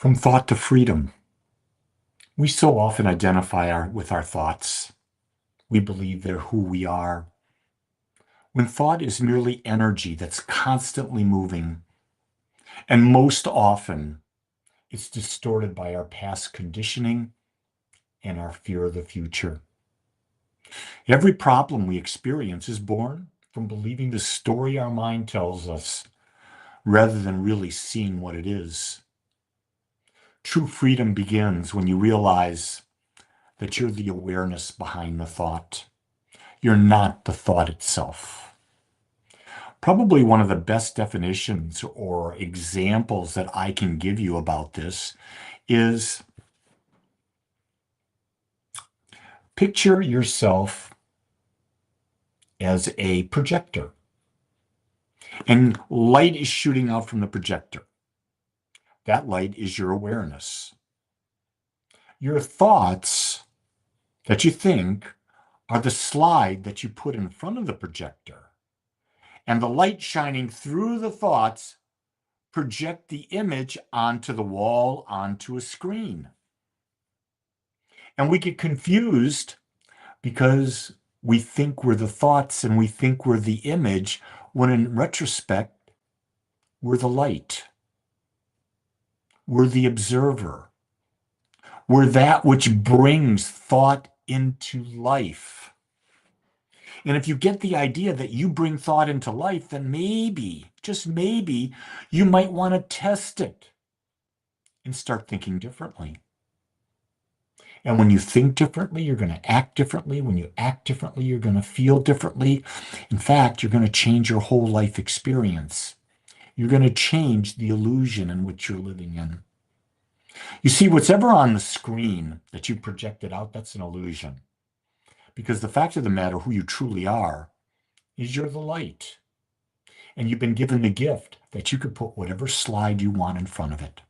From thought to freedom. We so often identify with our thoughts. We believe they're who we are. When thought is merely energy that's constantly moving, and most often it's distorted by our past conditioning and our fear of the future. Every problem we experience is born from believing the story our mind tells us rather than really seeing what it is. True freedom begins when you realize that you're the awareness behind the thought. You're not the thought itself. Probably one of the best definitions or examples that I can give you about this is picture yourself as a projector, and light is shooting out from the projector. That light is your awareness. Your thoughts that you think are the slide that you put in front of the projector. And the light shining through the thoughts project the image onto the wall, onto a screen. And we get confused because we think we're the thoughts and we think we're the image, when in retrospect, we're the light. We're the observer. We're that which brings thought into life. And if you get the idea that you bring thought into life, then maybe, just maybe, you might want to test it and start thinking differently. And when you think differently, you're going to act differently. When you act differently, you're going to feel differently. In fact, you're going to change your whole life experience. You're going to change the illusion in which you're living in. You see, what's ever on the screen that you projected out, that's an illusion. Because the fact of the matter, who you truly are, is you're the light. And you've been given the gift that you could put whatever slide you want in front of it.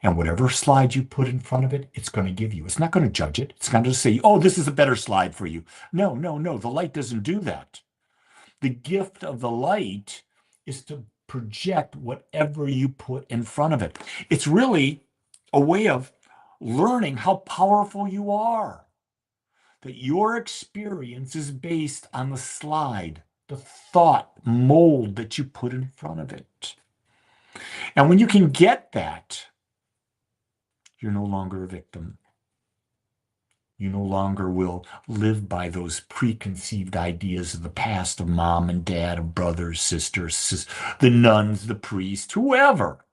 And whatever slide you put in front of it, it's going to give you. It's not going to judge it. It's not going to say, oh, this is a better slide for you. No, no, no. The light doesn't do that. The gift of the light is to project whatever you put in front of it. It's really a way of learning how powerful you are. That your experience is based on the slide, the thought mold that you put in front of it. And when you can get that, you're no longer a victim. You no longer will live by those preconceived ideas of the past, of mom and dad, of brothers, sisters, the nuns, the priest, whoever.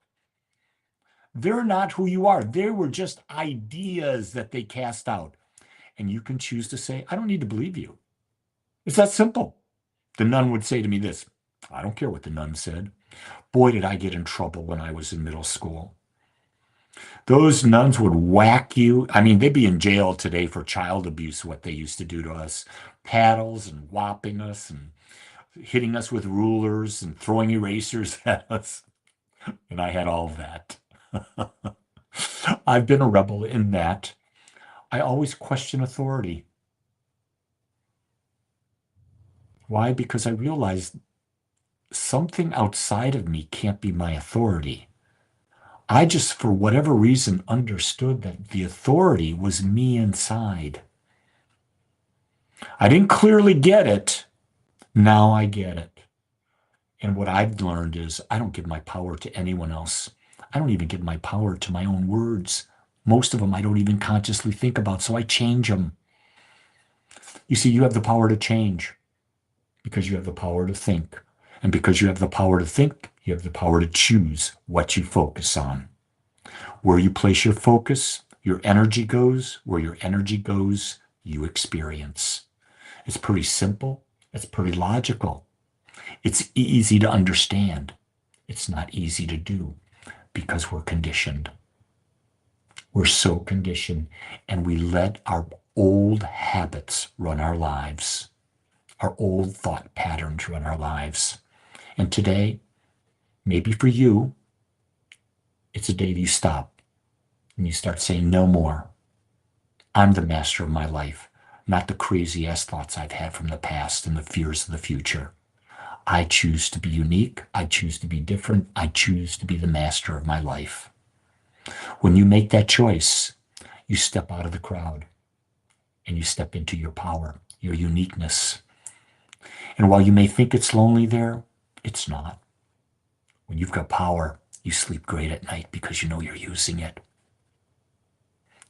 They're not who you are. They were just ideas that they cast out. And you can choose to say, I don't need to believe you. It's that simple. The nun would say to me this, I don't care what the nun said. Boy, did I get in trouble when I was in middle school. Those nuns would whack you. I mean, they'd be in jail today for child abuse, what they used to do to us. Paddles and whopping us and hitting us with rulers and throwing erasers at us. And I had all of that. I've been a rebel in that I always question authority. Why? Because I realized something outside of me can't be my authority. I just, for whatever reason, understood that the authority was me inside. I didn't clearly get it. Now I get it. And what I've learned is I don't give my power to anyone else. I don't even give my power to my own words. Most of them I don't even consciously think about, so I change them. You see, you have the power to change because you have the power to think. And because you have the power to think, you have the power to choose what you focus on. Where you place your focus, your energy goes. Where your energy goes, you experience. It's pretty simple. It's pretty logical. It's easy to understand. It's not easy to do because we're conditioned. We're so conditioned, and we let our old habits run our lives. Our old thought patterns run our lives. And today, maybe for you, it's a day that you stop and you start saying, no more. I'm the master of my life, not the crazy ass thoughts I've had from the past and the fears of the future. I choose to be unique. I choose to be different. I choose to be the master of my life. When you make that choice, you step out of the crowd and you step into your power, your uniqueness. And while you may think it's lonely there, it's not. When you've got power, you sleep great at night because you know you're using it.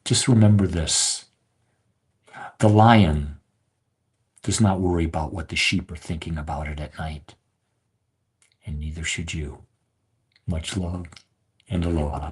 Just remember this. The lion does not worry about what the sheep are thinking about it at night. And neither should you. Much love and aloha.